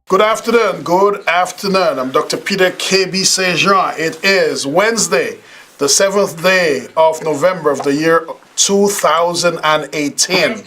Good afternoon. Good afternoon. I'm Dr. Peter KB Saint Jean. It is Wednesday, the 7th day of November of the year 2018.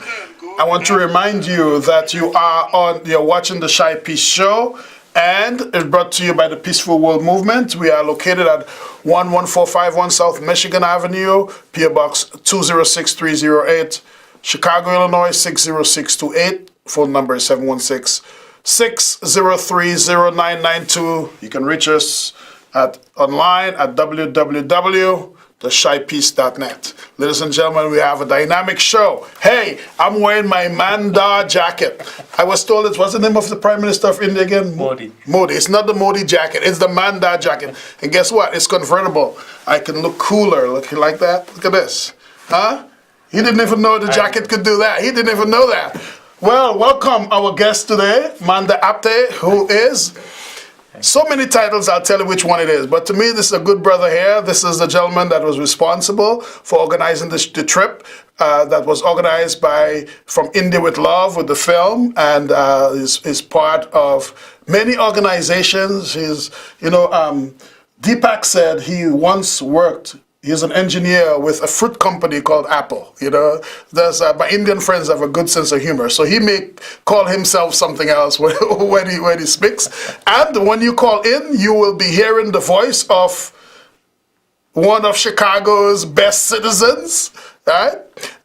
I want to remind you that you're watching the Shy Peace Show, and it's brought to you by the Peaceful World Movement. We are located at 11451 South Michigan Avenue, PO Box 206308, Chicago, Illinois 60628. Phone number is 716-603-0992. You can reach us online at www.theshypeace.net. Ladies and gentlemen, we have a dynamic show. Hey, I'm wearing my Mandar jacket. I was told what's the name of the Prime Minister of India again? Modi. Modi. It's not the Modi jacket. It's the Mandar jacket. And guess what? It's convertible. I can look cooler. Look like that. Look at this. Huh? He didn't even know the jacket could do that. He didn't even know that. Well, welcome our guest today, Mandar Apte, who is so many titles, I'll tell you which one it is. But to me, this is a good brother here. This is the gentleman that was responsible for organizing the trip that was organized from India with Love with the film, and is part of many organizations. Deepak said he once worked. He's an engineer with a fruit company called Apple. My Indian friends have a good sense of humor, so he may call himself something else when he speaks. And when you call in, you will be hearing the voice of one of Chicago's best citizens, right?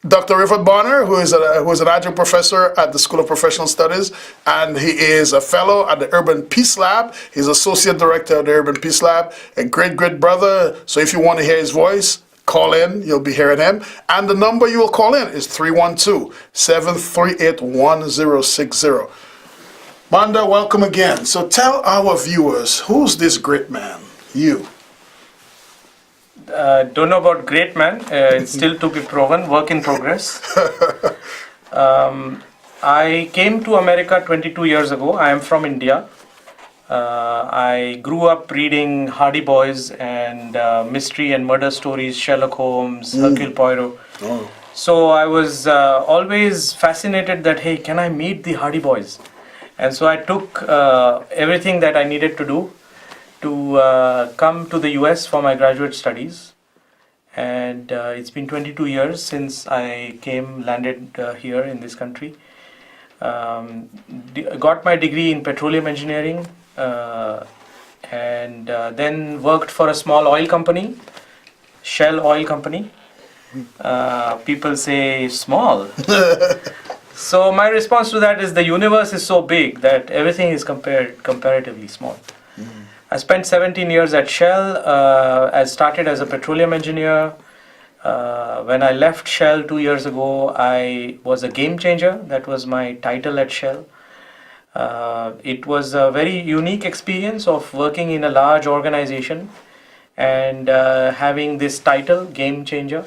Dr. Rifford Bonner, who is an adjunct professor at the School of Professional Studies, and he is a fellow at the Urban Peace Lab. He's associate director of the Urban Peace Lab, a great brother. So if you want to hear his voice, call in. You'll be hearing him. And the number you will call in is 312-738-1060. Manda, welcome again. So tell our viewers, who's this great man? You. Don't know about great man. It's still to be proven. Work in progress. I came to America 22 years ago. I am from India. I grew up reading Hardy Boys and mystery and murder stories, Sherlock Holmes, Hercule Poirot. Oh. So I was always fascinated that, hey, can I meet the Hardy Boys? And so I took everything that I needed to do to come to the US for my graduate studies, and it's been 22 years since I landed here in this country. Got my degree in petroleum engineering, and then worked for a small oil company, Shell Oil Company. People say small. So my response to that is the universe is so big that everything is comparatively small. I spent 17 years at Shell. I started as a petroleum engineer. When I left Shell 2 years ago, I was a game changer. That was my title at Shell. It was a very unique experience of working in a large organization and having this title, game changer,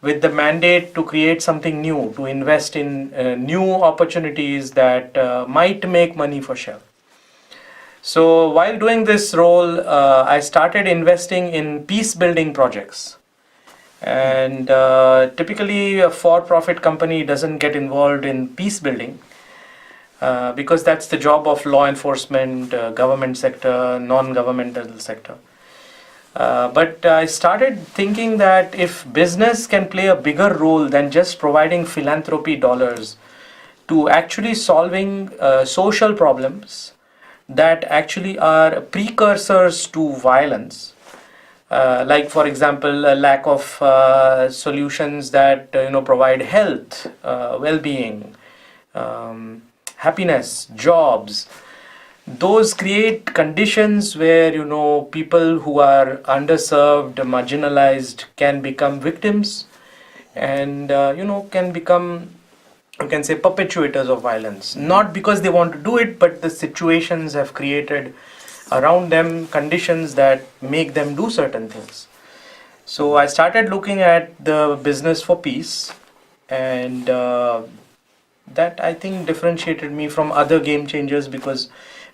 with the mandate to create something new, to invest in new opportunities that might make money for Shell. So while doing this role, I started investing in peace building projects. And typically a for-profit company doesn't get involved in peace building because that's the job of law enforcement, government sector, non-governmental sector. But I started thinking that if business can play a bigger role than just providing philanthropy dollars to actually solving social problems that actually are precursors to violence, like for example a lack of solutions that provide health, well-being, happiness, jobs. Those create conditions where people who are underserved, marginalized can become victims, and can become, you can say, perpetuators of violence, not because they want to do it, but the situations have created around them conditions that make them do certain things. So I started looking at the business for peace, and that I think differentiated me from other game changers because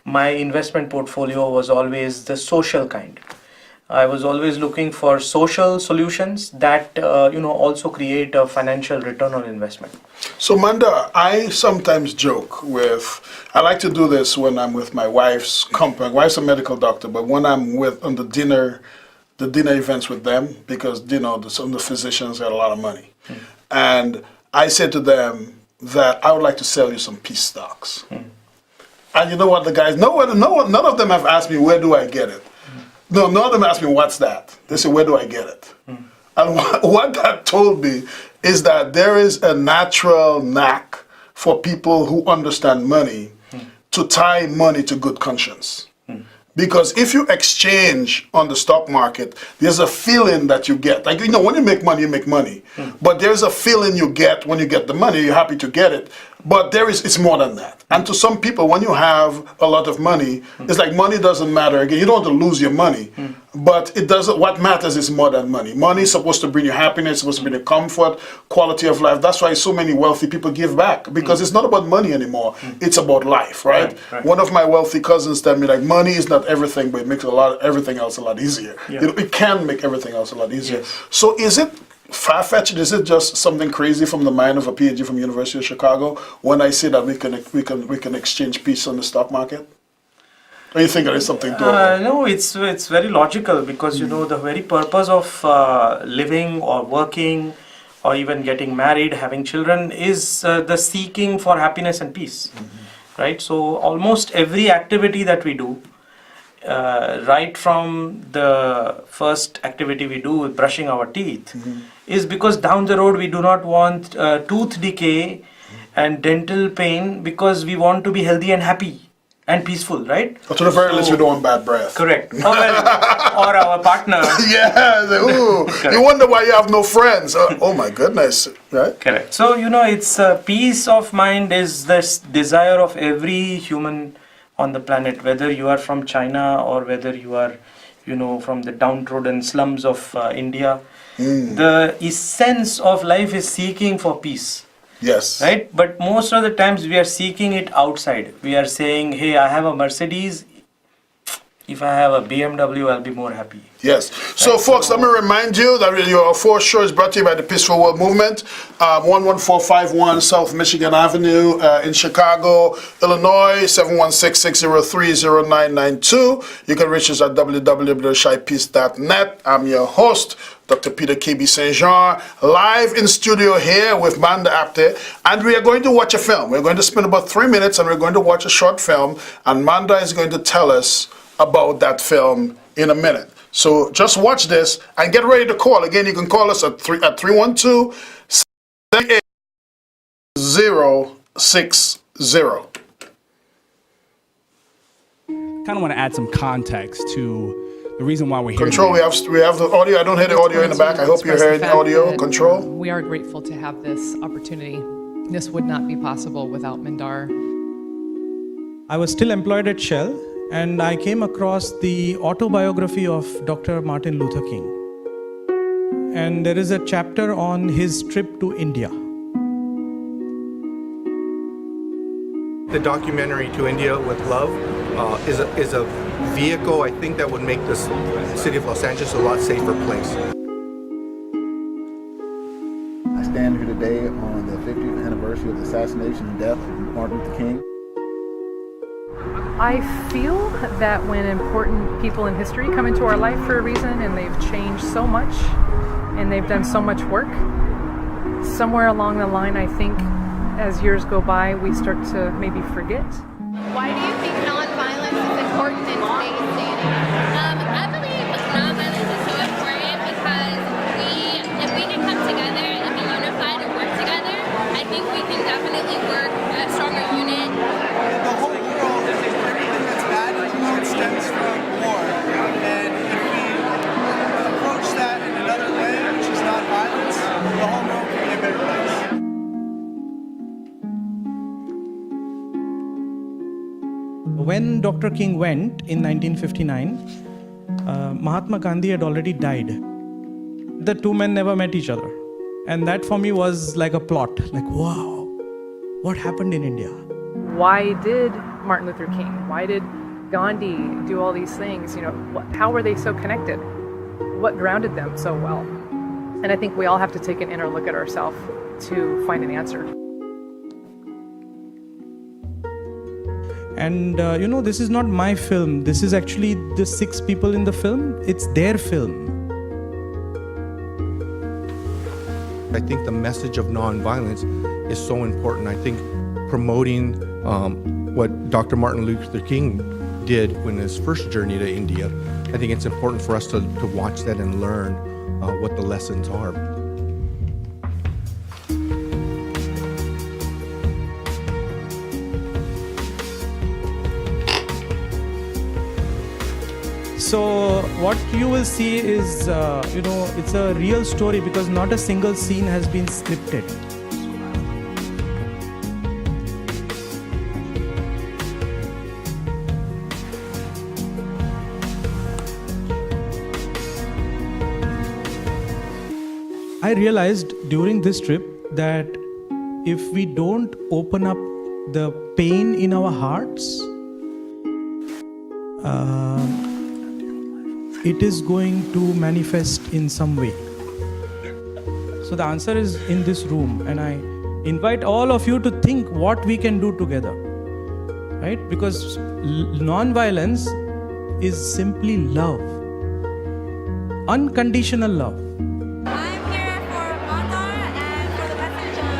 my investment portfolio was always the social kind. I was always looking for social solutions that also create a financial return on investment. So, Mandar, I sometimes joke I like to do this when I'm with my wife's company. My wife's a medical doctor, but when I'm on the dinner events with them, because, some of the physicians got a lot of money. And I said to them that I would like to sell you some peace stocks. And you know what, the guys, none of them have asked me, where do I get it? No, none of them asked me, what's that? They said, where do I get it? And what that told me is that there is a natural knack for people who understand money to tie money to good conscience. Because if you exchange on the stock market, there's a feeling that you get. Like, when you make money, you make money. But there's a feeling you get when you get the money, you're happy to get it. But it's more than that. And to some people, when you have a lot of money, it's like money doesn't matter. Again, you don't want to lose your money. But it doesn't. What matters is more than money. Money is supposed to bring you happiness, supposed to bring you comfort, quality of life. That's why so many wealthy people give back, because it's not about money anymore. It's about life, right? Right. One of my wealthy cousins tell me, like, money is not everything, but it makes everything else a lot easier. Yeah. It can make everything else a lot easier. Yes. So is it far-fetched? Is it just something crazy from the mind of a PhD from University of Chicago when I say that we can exchange peace on the stock market? Or you think there is something doable? No, it's very logical, because the very purpose of living or working or even getting married, having children, is the seeking for happiness and peace, right? So almost every activity that we do, right from the first activity we do with brushing our teeth, is because down the road we do not want tooth decay and dental pain, because we want to be healthy and happy and peaceful, right? But to the very least, we don't want bad breath. Correct. Or our partner. Yeah. Ooh. You wonder why you have no friends. Oh my goodness. Right? Correct. So, it's peace of mind is this desire of every human on the planet, whether you are from China or whether you are, from the downtrodden slums of India. The essence of life is seeking for peace. Yes. Right? But most of the times we are seeking it outside. We are saying, hey, I have a Mercedes. If I have a BMW, I'll be more happy. Yes. So, folks, let me remind you that your fourth show is brought to you by the Peaceful World Movement, 11451 South Michigan Avenue in Chicago, Illinois, 716-603-0992. You can reach us at www.shypeace.net. I'm your host, Dr. Peter K.B. St. Jean, live in studio here with Mandar Apte, and we are going to watch a film. We're going to spend about 3 minutes, and we're going to watch a short film, and Mandar is going to tell us about that film in a minute. So just watch this and get ready to call. Again, you can call us at 312-780-60. Kind of want to add some context to the reason why we're here. Control, we have the audio. I don't hear the audio in the back. I hope you're hearing the audio. Control. We are grateful to have this opportunity. This would not be possible without Mandar. I was still employed at Shell, and I came across the autobiography of Dr. Martin Luther King. And there is a chapter on his trip to India. The documentary To India with Love is a vehicle, I think, that would make the city of Los Angeles a lot safer place. I stand here today on the 50th anniversary of the assassination and death of Martin Luther King. I feel that when important people in history come into our life for a reason and they've changed so much and they've done so much work, somewhere along the line, I think, as years go by, we start to maybe forget. Why do you think nonviolence is important in today's day and age? I believe nonviolence is so important because if we can come together and be unified and work together, I think we can definitely work a stronger unit. The whole world, everything that's bad in the world stems from war. And if we approach that in another way, which is nonviolence, the whole world can be a better place. When Dr. King went in 1959, Mahatma Gandhi had already died. The two men never met each other. And that for me was like a plot, like, wow, what happened in India? Why did Martin Luther King, why did Gandhi do all these things? How were they so connected? what grounded them so well. And I think we all have to take an inner look at ourselves to find an answer. And this is not my film. This is actually the 6 people in the film. It's their film. I think the message of nonviolence is so important. I think promoting what Dr. Martin Luther King did in his first journey to India, I think it's important for us to watch that and learn what the lessons are. So what you will see is, it's a real story because not a single scene has been scripted. I realized during this trip that if we don't open up the pain in our hearts, it is going to manifest in some way. So the answer is in this room, and I invite all of you to think what we can do together, right? Because non-violence is simply love, unconditional love. I'm here for Mandar and for the message of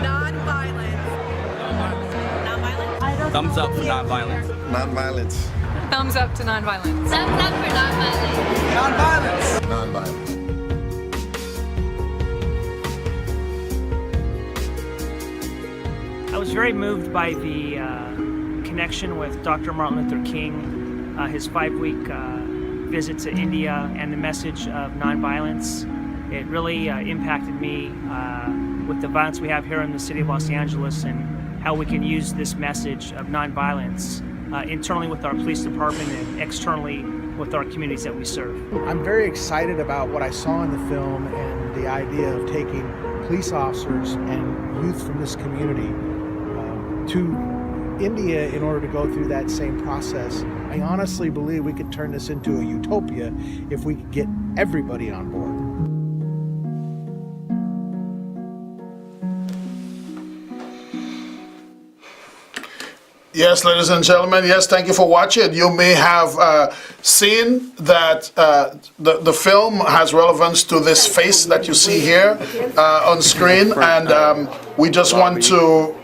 non-violence. Non-violence? Thumbs up for nonviolence. Nonviolence. Thumbs up to nonviolence. Thumbs up for non-violence. Nonviolence. Nonviolence. I was very moved by the connection with Dr. Martin Luther King, his 5-week visit to India, and the message of nonviolence. It really impacted me with the violence we have here in the city of Los Angeles and how we can use this message of nonviolence internally with our police department and externally with our communities that we serve. I'm very excited about what I saw in the film and the idea of taking police officers and youth from this community to India in order to go through that same process. I honestly believe we could turn this into a utopia if we could get everybody on board. Yes, ladies and gentlemen, yes, thank you for watching. You may have seen that the film has relevance to this face that you see here on screen, and we just want to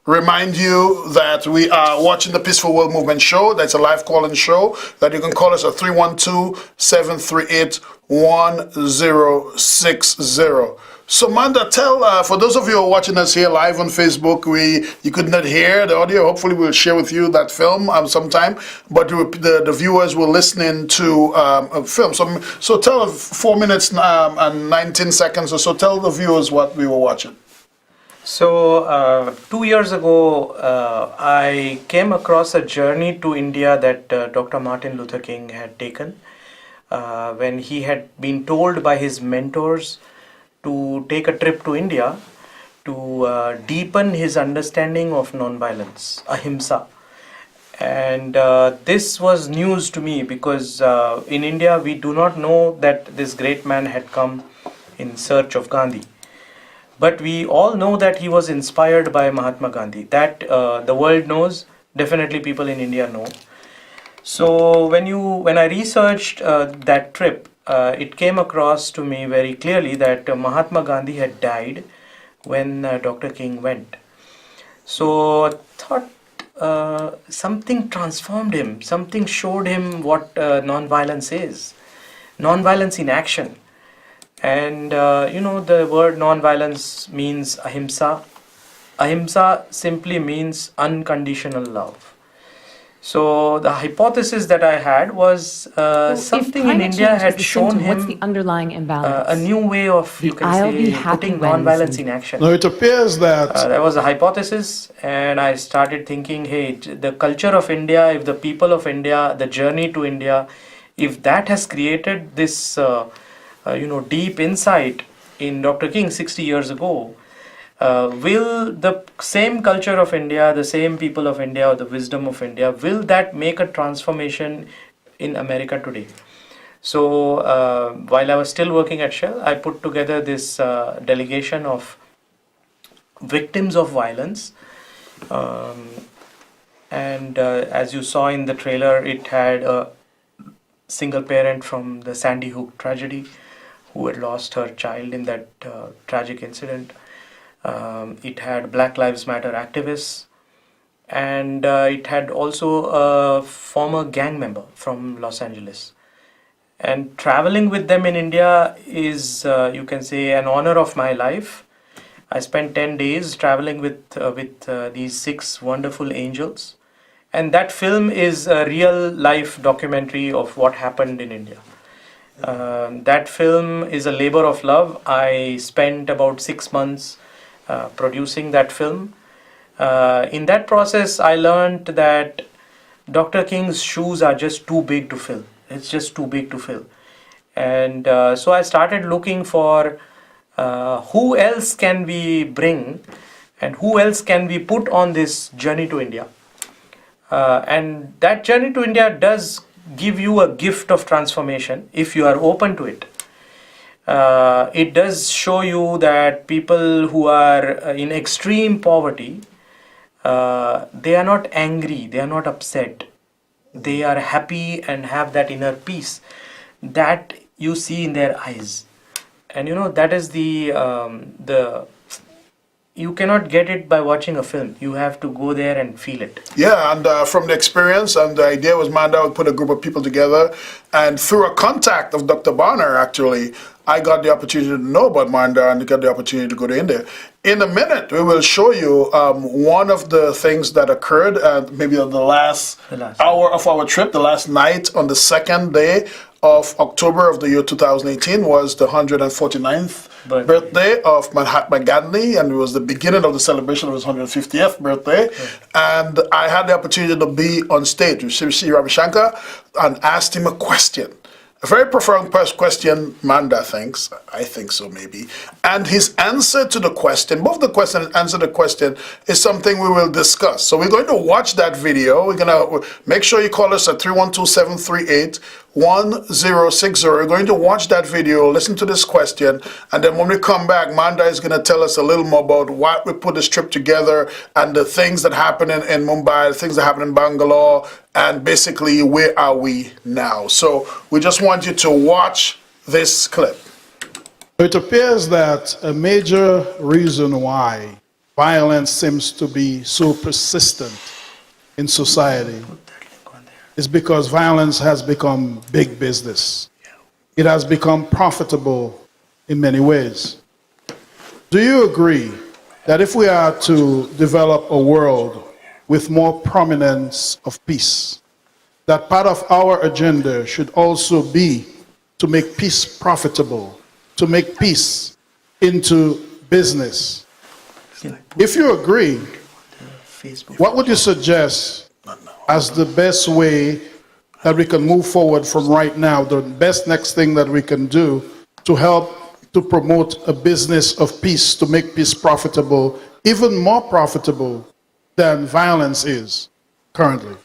remind you that we are watching the Peaceful World Movement show. That's a live call-in show that you can call us at 312-738-1060. So Manda, tell, for those of you who are watching us here live on Facebook, you could not hear the audio. Hopefully we'll share with you that film sometime, but the viewers will listen in to a film. So tell 4 minutes and 19 seconds or so, tell the viewers what we were watching. So 2 years ago, I came across a journey to India that Dr. Martin Luther King had taken when he had been told by his mentors to take a trip to India to deepen his understanding of nonviolence, ahimsa. And this was news to me because in India we do not know that this great man had come in search of Gandhi. But we all know that he was inspired by Mahatma Gandhi. That the world knows, definitely people in India know. So when I researched that trip, it came across to me very clearly that Mahatma Gandhi had died when Dr. King went. So I thought something transformed him, something showed him what non-violence is, non-violence in action. And the word non-violence means ahimsa. Ahimsa simply means unconditional love. So the hypothesis that I had was something in India had shown him what's the underlying imbalance? a new way of, you can I'll be say, happy putting when non-violence in action. Now it appears that That was a hypothesis, and I started thinking, hey, the culture of India, if the people of India, the journey to India, if that has created this, deep insight in Dr. King 60 years ago, will the same culture of India, the same people of India, or the wisdom of India, will that make a transformation in America today? So while I was still working at Shell, I put together this delegation of victims of violence. Um, and as you saw in the trailer, it had a single parent from the Sandy Hook tragedy who had lost her child in that tragic incident. It had Black Lives Matter activists, and it had also a former gang member from Los Angeles. And traveling with them in India is, you can say, an honor of my life. I spent 10 days traveling with these 6 wonderful angels. And that film is a real life documentary of what happened in India. That film is a labor of love. I spent about 6 months producing that film. In that process, I learned that Dr. King's shoes are just too big to fill. It's just too big to fill. And so I started looking for who else can we bring and who else can we put on this journey to India. And that journey to India does give you a gift of transformation if you are open to it. It does show you that people who are in extreme poverty, they are not angry, they are not upset. They are happy and have that inner peace that you see in their eyes. And that is the you cannot get it by watching a film. You have to go there and feel it. Yeah, and from the experience, and the idea was Mandar would put a group of people together, and through a contact of Dr. Bonner, actually, I got the opportunity to know about Mandar and got the opportunity to go to India. In a minute, we will show you one of the things that occurred, and maybe on the last hour of our trip, the last night on the second day of October of the year 2018 was the 149th birthday of Mahatma Gandhi, and it was the beginning of the celebration of his 150th birthday. And I had the opportunity to be on stage with Sri Ravi Shankar and asked him a question. A very profound question, Manda thinks. I think so, maybe. And his answer to the question, both the question and answer to the question, is something we will discuss. So we're going to watch that video. We're going to make sure you call us at 312-738-1060. We're going to watch that video, listen to this question, and then when we come back, Manda is going to tell us a little more about why we put this trip together and the things that happen in Mumbai, the things that happen in Bangalore, and basically where are we now. So we just want you to watch this clip. It appears that a major reason why violence seems to be so persistent in society is because violence has become big business. It has become profitable in many ways. Do you agree that if we are to develop a world with more prominence of peace, that part of our agenda should also be to make peace profitable, to make peace into business? If you agree, what would you suggest as the best way that we can move forward from right now, the best next thing that we can do to help to promote a business of peace, to make peace profitable, even more profitable than violence is currently?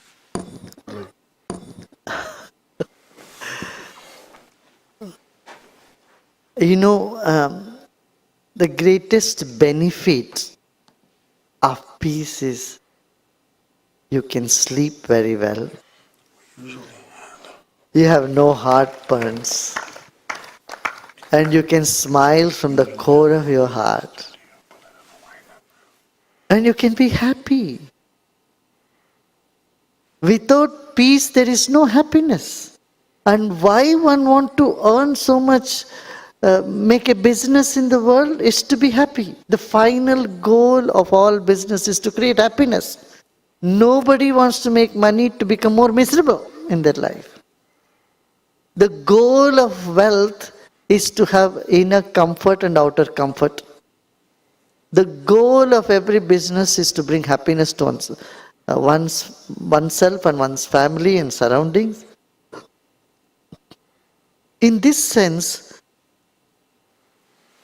The greatest benefit of peace is you can sleep very well. You have no heartburns. And you can smile from the core of your heart. And you can be happy. Without peace, there is no happiness. And why one want to earn so much, make a business in the world, is to be happy. The final goal of all business is to create happiness. Nobody wants to make money to become more miserable in their life. The goal of wealth is to have inner comfort and outer comfort. The goal of every business is to bring happiness to oneself and one's family and surroundings. In this sense,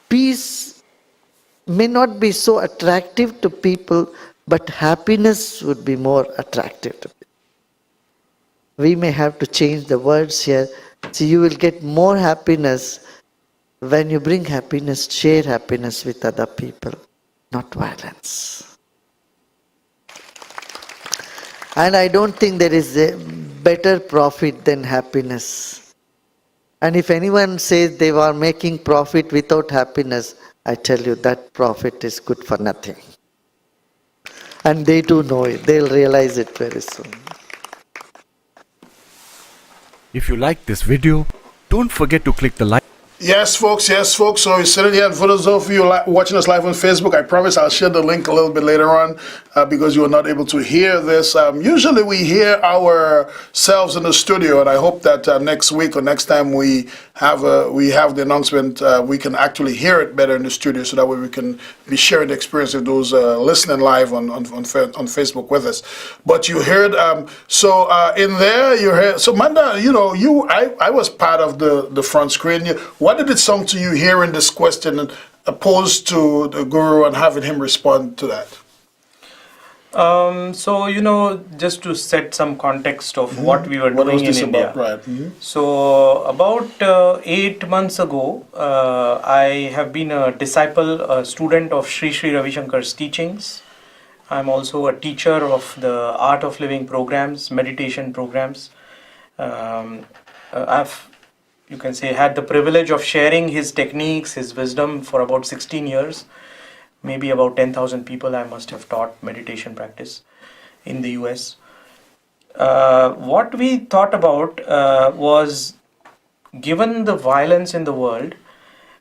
peace may not be so attractive to people, but happiness would be more attractive to people. We may have to change the words here. See, you will get more happiness when you bring happiness, share happiness with other people, not violence. And I don't think there is a better profit than happiness. And if anyone says they are making profit without happiness, I tell you that profit is good for nothing. And they do know it. They'll realize it very soon. If you like this video, don't forget to click the like. Yes, folks. So you're sitting here, and for those of you watching us live on Facebook, I promise I'll share the link a little bit later on because you are not able to hear this. Usually we hear ourselves in the studio, and I hope that next week or next time we have the announcement, we can actually hear it better in the studio, so that way we can be sharing the experience of those listening live on Facebook with us. But you heard, in there you heard. So Mandar, I was part of the front screen. What did it sound to you hearing this question opposed to the Guru and having him respond to that? Just to set some context of what we were doing in India. About? Right. Mm-hmm. So about 8 months ago, I have been a disciple, a student of Sri Ravi Shankar's teachings. I'm also a teacher of the Art of Living programs, meditation programs. I've had the privilege of sharing his techniques, his wisdom for about 16 years. Maybe about 10,000 people I must have taught meditation practice in the US. What we thought about was, given the violence in the world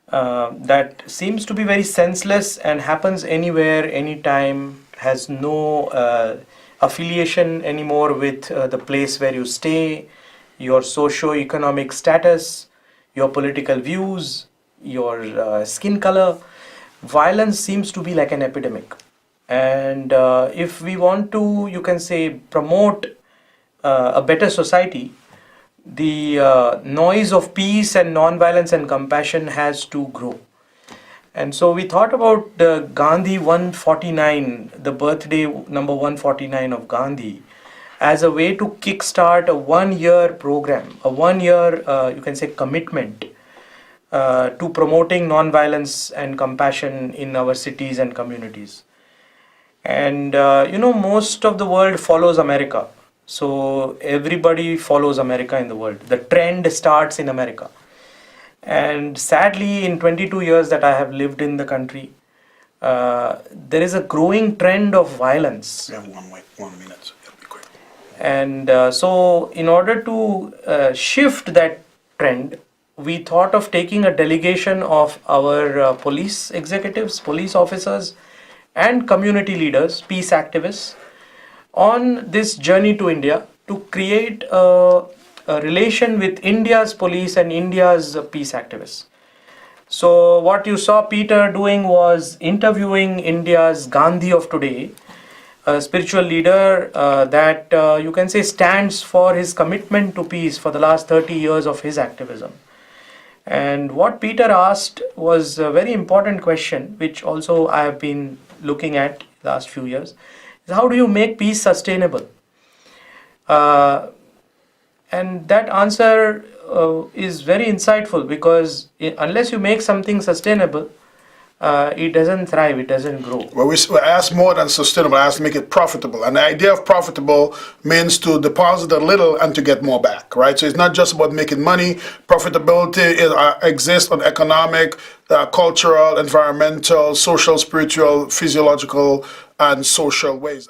that seems to be very senseless and happens anywhere, anytime, has no affiliation anymore with the place where you stay, your socio-economic status, your political views, your skin color. Violence seems to be like an epidemic. And if we want to, promote a better society, the noise of peace and non-violence and compassion has to grow. And so we thought about Gandhi 149, the birthday number 149 of Gandhi, as a way to kickstart a 1-year program, a 1-year, commitment to promoting non-violence and compassion in our cities and communities. And, most of the world follows America. So everybody follows America in the world. The trend starts in America. And sadly, in 22 years that I have lived in the country, there is a growing trend of violence. We have 1 minute. And so in order to shift that trend, we thought of taking a delegation of our police executives, police officers, and community leaders, peace activists, on this journey to India to create a relation with India's police and India's peace activists. So what you saw Peter doing was interviewing India's Gandhi of today, a spiritual leader that stands for his commitment to peace for the last 30 years of his activism. And what Peter asked was a very important question, which also I have been looking at the last few years, is how do you make peace sustainable? And that answer is very insightful, because unless you make something sustainable, it doesn't thrive, it doesn't grow. Well, we ask more than sustainable, I ask to make it profitable. And the idea of profitable means to deposit a little and to get more back, right? So it's not just about making money. Profitability exists on economic, cultural, environmental, social, spiritual, physiological, and social ways.